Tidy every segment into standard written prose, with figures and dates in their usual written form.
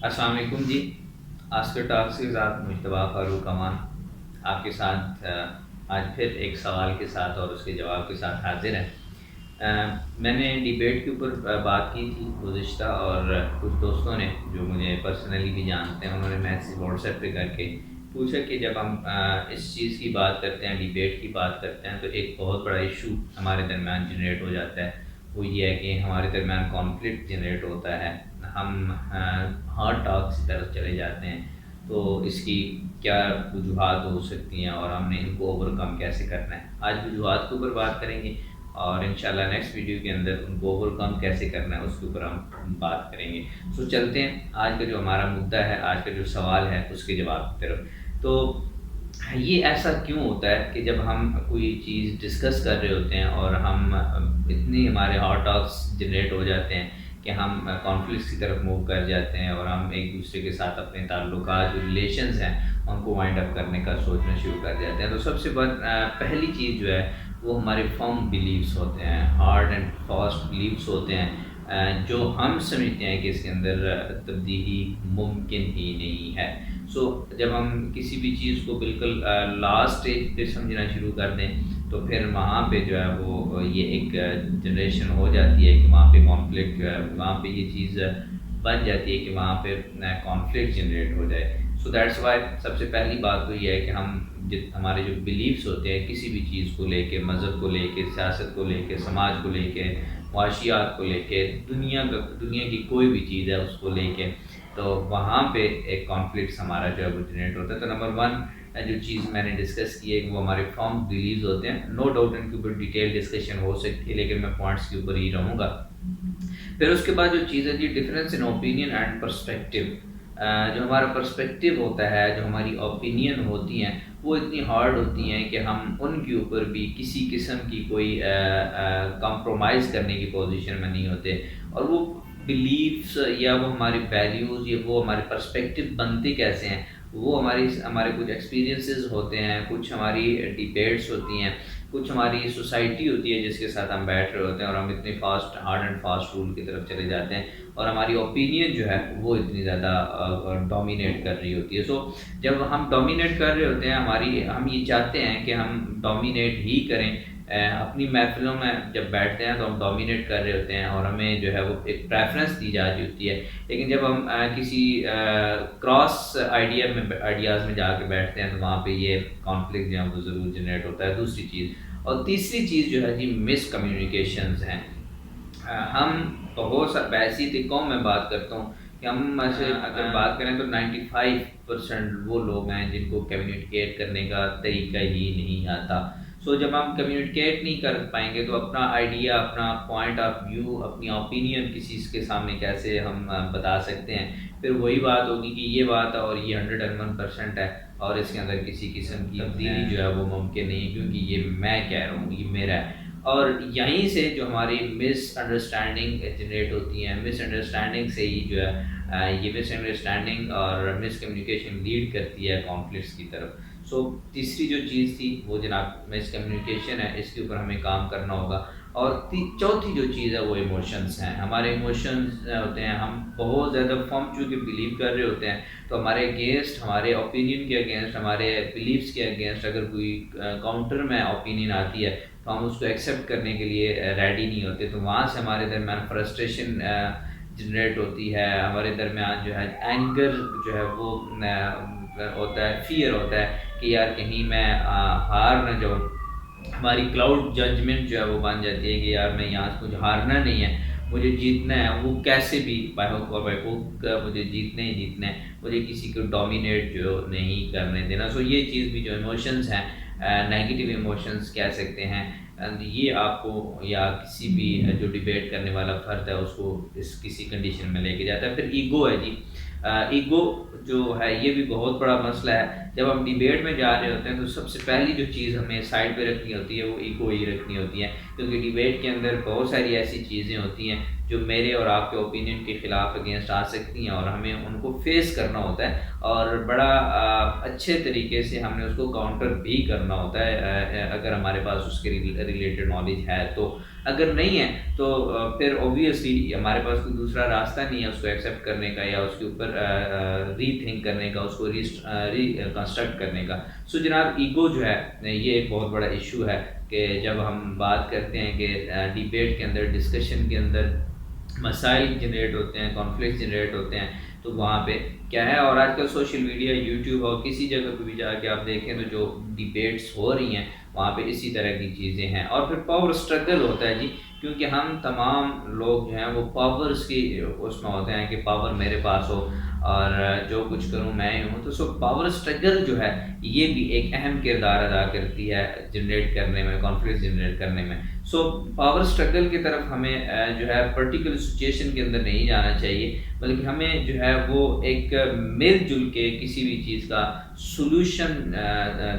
السلام علیکم جی. آسکر ٹاکس کے ساتھ مجتبیٰ فاروق امان آپ کے ساتھ آج پھر ایک سوال کے ساتھ اور اس کے جواب کے ساتھ حاضر ہیں. میں نے ڈیبیٹ کے اوپر بات کی تھی گزشتہ، اور کچھ دوستوں نے جو مجھے پرسنلی بھی جانتے ہیں انہوں نے میسیج واٹس ایپ پہ کر کے پوچھا کہ جب ہم اس چیز کی بات کرتے ہیں، ڈیبیٹ کی بات کرتے ہیں، تو ایک بہت بڑا ایشو ہمارے درمیان جنریٹ ہو جاتا ہے. وہ یہ ہے کہ ہمارے درمیان کانفلکٹ جنریٹ ہوتا ہے، ہم ہارڈ ٹاک کی طرف چلے جاتے ہیں. تو اس کی کیا وجوہات ہو سکتی ہیں اور ہم نے ان کو اوور کم کیسے کرنا ہے، آج وجوہات کے اوپر بات کریں گے، اور انشاءاللہ نیکسٹ ویڈیو کے اندر ان کو اوور کم کیسے کرنا ہے اس کے اوپر ہم بات کریں گے. سو چلتے ہیں آج کا جو ہمارا مدعا ہے، آج کا جو سوال ہے اس کے جواب کی طرف. تو یہ ایسا کیوں ہوتا ہے کہ جب ہم کوئی چیز ڈسکس کر رہے ہوتے ہیں اور ہم اتنی ہمارے ہارٹ ٹاکس جنریٹ ہو جاتے ہیں کہ ہم کانفلکٹس کی طرف موو کر جاتے ہیں، اور ہم ایک دوسرے کے ساتھ اپنے تعلقات جو ریلیشنز ہیں ان کو وائنڈ اپ کرنے کا سوچنا شروع کر جاتے ہیں. تو سب سے پہلی چیز جو ہے وہ ہمارے فرم بلیفس ہوتے ہیں، ہارڈ اینڈ فاسٹ بلیفس ہوتے ہیں، جو ہم سمجھتے ہیں کہ اس کے اندر تبدیلی ممکن ہی نہیں ہے. سو جب ہم کسی بھی چیز کو بالکل لاسٹ اسٹیج پہ سمجھنا شروع کر دیں تو پھر وہاں پہ جو ہے وہ یہ ایک جنریشن ہو جاتی ہے کہ وہاں پہ کانفلکٹ جو ہے وہاں پہ یہ چیز بن جاتی ہے کہ وہاں پہ کانفلکٹ جنریٹ ہو جائے. سو دیٹس وائی سب سے پہلی بات تو یہ ہے کہ ہم ہمارے جو بلیفس ہوتے ہیں کسی بھی چیز کو لے کے، مذہب کو لے کے، سیاست کو لے کے، سماج کو لے کے، معاشیات کو لے کے، دنیا کی کوئی بھی چیز ہے اس کو لے کے، تو وہاں پہ ایک کانفلکٹس ہمارا جو ہے وہ جنریٹ ہوتا ہے. تو نمبر 1 جو چیز میں نے ڈسکس کی ہے کہ وہ ہمارے فرم بلیوز ہوتے ہیں. نو ڈاؤٹ ان کے اوپر ڈیٹیل ڈسکشن ہو سکتی ہے لیکن میں پوائنٹس کے اوپر ہی رہوں گا. پھر اس کے بعد جو چیز ہے جی difference in opinion and perspective. جو ہمارا پرسپیکٹیو ہوتا ہے، جو ہماری اوپینین ہوتی ہیں وہ اتنی ہارڈ ہوتی ہیں کہ ہم ان کے اوپر بھی کسی قسم کی کوئی کمپرومائز کرنے کی پوزیشن میں نہیں ہوتے. اور وہ بلیفس یا وہ ہماری ویلیوز یا وہ ہمارے پرسپیکٹیو بنتے کیسے ہیں، وہ ہمارے کچھ ایکسپیرینسز ہوتے ہیں، کچھ ہماری ڈیبیٹس ہوتی ہیں، کچھ ہماری سوسائٹی ہوتی ہے جس کے ساتھ ہم بیٹھ رہے ہوتے ہیں، اور ہم اتنی ہارڈ اینڈ فاسٹ رول کی طرف چلے جاتے ہیں، اور ہماری اوپینین جو ہے وہ اتنی زیادہ ڈومینیٹ کر رہی ہوتی ہے. سو جب ہم ڈومینیٹ کر رہے ہوتے ہیں، ہم یہ چاہتے ہیں کہ ہم ڈومینیٹ ہی کریں. اپنی محفلوں میں جب بیٹھتے ہیں تو ہم ڈومینیٹ کر رہے ہوتے ہیں اور ہمیں جو ہے وہ ایک پریفرنس دی جا رہی ہوتی ہے. لیکن جب ہم کسی کراس آئیڈیاز میں جا کے بیٹھتے ہیں تو وہاں پہ یہ کانفلکٹ جو ہے وہ ضرور جنریٹ ہوتا ہے. دوسری چیز اور تیسری چیز جو ہے جی مس کمیونیکیشنز ہیں. ہم بہت سا ایسی طریقوں میں بات کرتا ہوں کہ ہم سے اگر بات کریں تو 95% وہ لوگ ہیں جن کو کمیونیکیٹ کرنے کا طریقہ ہی نہیں آتا. سو جب ہم کمیونیکیٹ نہیں کر پائیں گے تو اپنا آئیڈیا، اپنا پوائنٹ آف ویو، اپنی اوپینین کسی کے سامنے کیسے ہم بتا سکتے ہیں. پھر وہی بات ہوگی کہ یہ بات اور یہ 101% ہے اور اس کے اندر کسی قسم کی تبدیلی جو ہے وہ ممکن نہیں، کیونکہ یہ میں کہہ رہا ہوں، یہ میرا ہے. اور یہیں سے جو ہماری مس انڈرسٹینڈنگ جنریٹ ہوتی ہیں، مس انڈرسٹینڈنگ سے ہی جو ہے یہ مس انڈرسٹینڈنگ اور مس کمیونیکیشن لیڈ کرتی ہے کانفلکٹس کی طرف. سو تیسری جو چیز تھی وہ جناب مس کمیونیکیشن ہے، اس کے اوپر ہمیں کام کرنا ہوگا. اور چوتھی جو چیز ہے وہ ایموشنز ہیں. ہمارے ایموشنز ہوتے ہیں، ہم بہت زیادہ فرم چونکہ بلیو کر رہے ہوتے ہیں تو ہمارے اگینسٹ، ہمارے اوپینین کے اگینسٹ، ہمارے بلیفس کے اگینسٹ اگر کوئی کاؤنٹر میں اوپینین آتی ہے تو ہم اس کو ایکسیپٹ کرنے کے لیے ریڈی نہیں ہوتے. تو وہاں سے ہمارے درمیان فرسٹریشن جنریٹ ہوتی ہے، ہمارے درمیان جو ہے اینگر جو ہے وہ ہوتا ہے، فیئر ہوتا ہے کہ یار کہیں میں ہار نہ جاؤں. ہماری کلاؤڈ ججمنٹ جو ہے وہ بن جاتی ہے کہ یار میں یہاں سے مجھے ہارنا نہیں ہے، مجھے جیتنا ہے، وہ کیسے بھی بائی ہوک اور بائی ہوک مجھے جیتنا ہی جیتنا ہے، مجھے کسی کو ڈومینیٹ جو نہیں کرنے دینا. سو یہ چیز بھی جو ایموشنز ہیں، نیگیٹو ایموشنز کہہ سکتے ہیں، یہ آپ کو یا کسی بھی جو ڈیبیٹ کرنے والا فرد ہے اس کو کسی کنڈیشن میں لے کے جاتا ہے. پھر ایگو ہے جی. ایگو جو ہے یہ بھی بہت بڑا مسئلہ ہے. جب ہم ڈیبیٹ میں جا رہے ہوتے ہیں تو سب سے پہلی جو چیز ہمیں سائڈ پہ رکھنی ہوتی ہے وہ ایگو ہی رکھنی ہوتی ہے، کیونکہ ڈیبیٹ کے اندر بہت ساری ایسی چیزیں ہوتی ہیں جو میرے اور آپ کے اوپینین کے خلاف اگینسٹ آ سکتی ہیں، اور ہمیں ان کو فیس کرنا ہوتا ہے اور بڑا اچھے طریقے سے ہم نے اس کو کاؤنٹر بھی کرنا ہوتا ہے اگر ہمارے پاس اس کے ریلیٹڈ نالج ہے تو. اگر نہیں ہے تو پھر اوبویسلی ہمارے پاس کوئی دوسرا راستہ نہیں ہے اس کو ایکسیپٹ کرنے کا یا اس کے اوپر ری تھنک کرنے کا، اس کو ری کنسٹرکٹ کرنے کا. سو جناب ایگو جو ہے یہ ایک بہت بڑا ایشو ہے کہ جب ہم بات کرتے ہیں کہ ڈیبیٹ کے اندر، ڈسکشن کے اندر مسائل جنریٹ ہوتے ہیں، کانفلکٹ جنریٹ ہوتے ہیں، تو وہاں پہ کیا ہے. اور آج کل سوشل میڈیا، یوٹیوب اور کسی جگہ پہ بھی جا کے آپ دیکھیں تو جو ڈیبیٹس ہو رہی ہیں وہاں پہ اسی طرح کی چیزیں ہیں. اور پھر پاور اسٹرگل ہوتا ہے جی، کیونکہ ہم تمام لوگ جو ہیں وہ پاورز کی اس میں ہوتے ہیں کہ پاور میرے پاس ہو اور جو کچھ کروں میں ہی ہوں. تو سو پاور اسٹرگل جو ہے یہ بھی ایک اہم کردار ادا کرتی ہے جنریٹ کرنے میں، کانفلکٹ جنریٹ کرنے میں. سو پاور اسٹرگل کی طرف ہمیں جو ہے پرٹیکولر سچویشن کے اندر نہیں جانا چاہیے، بلکہ ہمیں جو ہے وہ ایک مل جل کے کسی بھی چیز کا سولوشن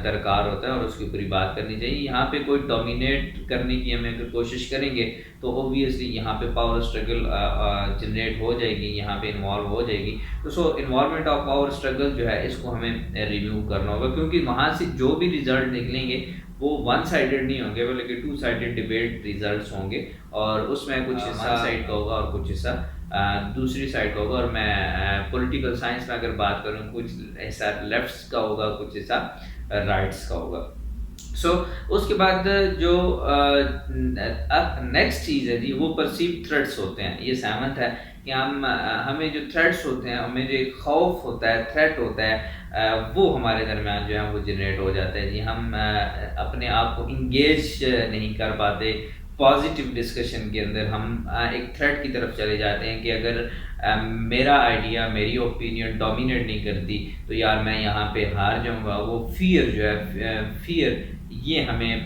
درکار ہوتا ہے اور اس کے اوپر ہی بات کرنی چاہیے. یہاں پہ کوئی ڈومینیٹ کرنے کی ہمیں اگر کوشش کریں گے تو اوبویسلی یہاں پہ پاور اسٹرگل جنریٹ ہو جائے گی، یہاں پہ انوالو ہو جائے گی. تو سو انوالومنٹ آف پاور اسٹرگل جو ہے اس کو ہمیں ریویو کرنا ہوگا، کیونکہ وہاں سے جو بھی ریزلٹ نکلیں گے وہ ون سائیڈڈ نہیں ہوں گے بلکہ ٹو سائیڈڈ ڈبیٹ ریزلٹس ہوں گے، اور اس میں کچھ حصہ سائڈ کا ہوگا اور کچھ حصہ دوسری سائڈ کا ہوگا. اور میں پولیٹیکل سائنس میں اگر بات کروں کچھ حصہ لیفٹس کا ہوگا، کچھ حصہ رائٹس کا ہوگا. سو اس کے بعد جو نیکسٹ چیز ہے جی وہ پرسیو تھریٹس ہوتے ہیں. یہ سیونتھ ہے کہ ہمیں جو تھریٹس ہوتے ہیں، ہمیں جو ایک خوف ہوتا ہے، تھریٹ ہوتا ہے، وہ ہمارے درمیان جو ہے وہ جنریٹ ہو جاتا ہے جی. ہم اپنے آپ کو انگیج نہیں کر پاتے پازیٹیو ڈسکشن کے اندر. ہم ایک تھریٹ کی طرف چلے جاتے ہیں کہ اگر میرا آئیڈیا، میری اوپینین ڈومینیٹ نہیں کرتی تو یار میں یہاں پہ ہار جاؤں گا. وہ فیئر جو ہے، فیئر یہ ہمیں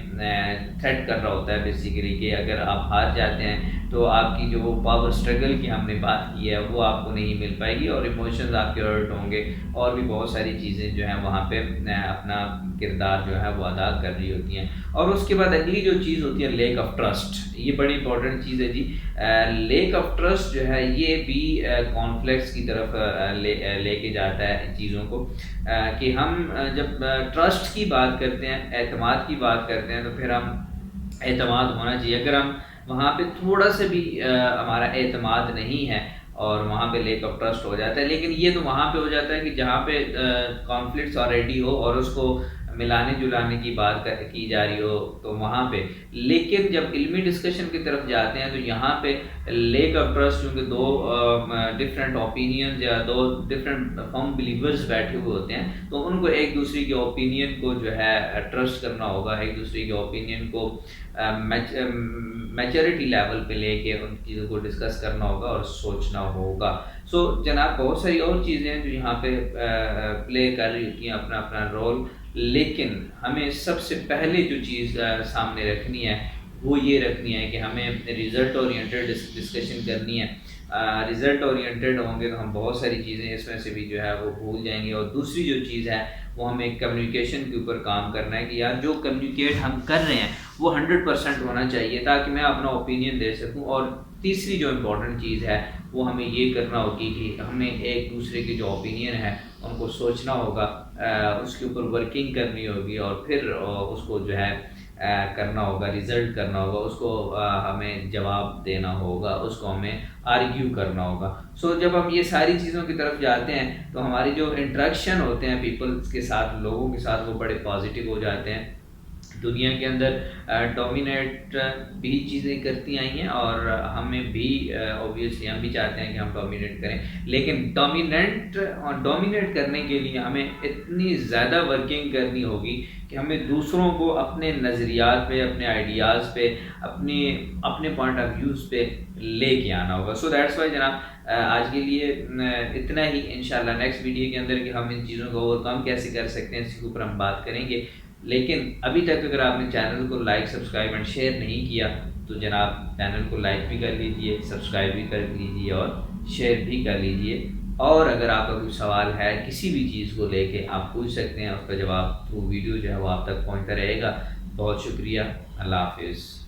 تھریٹ کر رہا ہوتا ہے بیسیکلی کہ اگر آپ ہار جاتے ہیں تو آپ کی جو وہ پاور اسٹرگل کی ہم نے بات کی ہے وہ آپ کو نہیں مل پائے گی، اور ایموشنز آپ کے ہرٹ ہوں گے، اور بھی بہت ساری چیزیں جو ہیں وہاں پہ اپنا کردار جو ہے وہ ادا کر رہی ہوتی ہیں. اور اس کے بعد اگلی جو چیز ہوتی ہے لیک آف ٹرسٹ. یہ بڑی امپورٹنٹ چیز ہے جی. لیک آف ٹرسٹ جو ہے یہ بھی کانفلکٹس کی طرف لے کے جاتا ہے چیزوں کو، کہ ہم جب ٹرسٹ کی بات کرتے ہیں، اعتماد کی بات کرتے ہیں، تو پھر ہم اعتماد ہونا چاہیے. اگر ہم وہاں پہ تھوڑا سا بھی ہمارا اعتماد نہیں ہے اور وہاں پہ لیک آف ٹرسٹ ہو جاتا ہے. لیکن یہ تو وہاں پہ ہو جاتا ہے کہ جہاں پہ کانفلکٹس آلریڈی ہو اور اس کو ملانے جلانے کی بات کی جا رہی ہو تو وہاں پہ. لیکن جب علمی ڈسکشن کی طرف جاتے ہیں تو یہاں پہ لیک آف ٹرسٹ، کیونکہ دو ڈفرینٹ اوپینینز یا دو ڈفرینٹ فرم بلیورز بیٹھے ہوئے ہوتے ہیں، تو ان کو ایک دوسرے کے اوپینین کو جو ہے ٹرسٹ کرنا ہوگا، ایک دوسرے کے اوپینین کو میچورٹی لیول پہ لے کے ان چیزوں کو ڈسکس کرنا ہوگا اور سوچنا ہوگا. سو جناب بہت ساری اور چیزیں ہیں جو یہاں پہ پلے کر رہی ہوتی ہیں اپنا اپنا رول. لیکن ہمیں سب سے پہلے جو چیز سامنے رکھنی ہے وہ یہ رکھنی ہے کہ ہمیں ریزلٹ اورینٹیڈ ڈسکشن کرنی ہے. ریزلٹ اورینٹیڈ ہوں گے تو ہم بہت ساری چیزیں اس میں سے بھی جو ہے وہ بھول جائیں گے. اور دوسری جو چیز ہے وہ ہمیں کمیونیکیشن کے اوپر کام کرنا ہے کہ یار جو کمیونیکیٹ ہم کر رہے ہیں وہ 100% ہونا چاہیے تاکہ میں اپنا اوپینین دے سکوں. اور تیسری جو امپورٹنٹ چیز ہے وہ ہمیں یہ کرنا ہوگی کہ ہمیں ایک دوسرے کی جو اوپینین ہے ان کو سوچنا ہوگا، اس کے اوپر ورکنگ کرنی ہوگی، اور پھر اس کو جو ہے کرنا ہوگا، ریزلٹ کرنا ہوگا، اس کو ہمیں جواب دینا ہوگا، اس کو ہمیں آرگیو کرنا ہوگا. سو جب ہم یہ ساری چیزوں کی طرف جاتے ہیں تو ہماری جو انٹریکشن ہوتے ہیں پیپلز کے ساتھ، لوگوں کے ساتھ، وہ بڑے پازیٹیو ہو جاتے ہیں. دنیا کے اندر ڈومینیٹ بھی چیزیں کرتی آئی ہیں اور ہمیں بھی اوبویسلی ہم بھی چاہتے ہیں کہ ہم ڈومینیٹ کریں. لیکن ڈومینیٹ کرنے کے لیے ہمیں اتنی زیادہ ورکنگ کرنی ہوگی کہ ہمیں دوسروں کو اپنے نظریات پہ، اپنے آئیڈیاز پہ، اپنے پوائنٹ آف ویوز پہ لے کے آنا ہوگا. سو دیٹس وائی جناب آج کے لیے اتنا ہی. انشاءاللہ نیکسٹ ویڈیو کے اندر کہ ہم ان چیزوں کو اوور کم کیسے کر سکتے ہیں اس کے اوپر ہم بات کریں گے. لیکن ابھی تک اگر آپ نے چینل کو لائک، سبسکرائب اینڈ شیئر نہیں کیا تو جناب چینل کو لائک بھی کر لیجئے، سبسکرائب بھی کر لیجئے اور شیئر بھی کر لیجئے. اور اگر آپ کا کوئی سوال ہے کسی بھی چیز کو لے کے آپ پوچھ سکتے ہیں، اس کا جواب تھرو ویڈیو جو ہے وہ آپ تک پہنچتا رہے گا. بہت شکریہ. اللہ حافظ.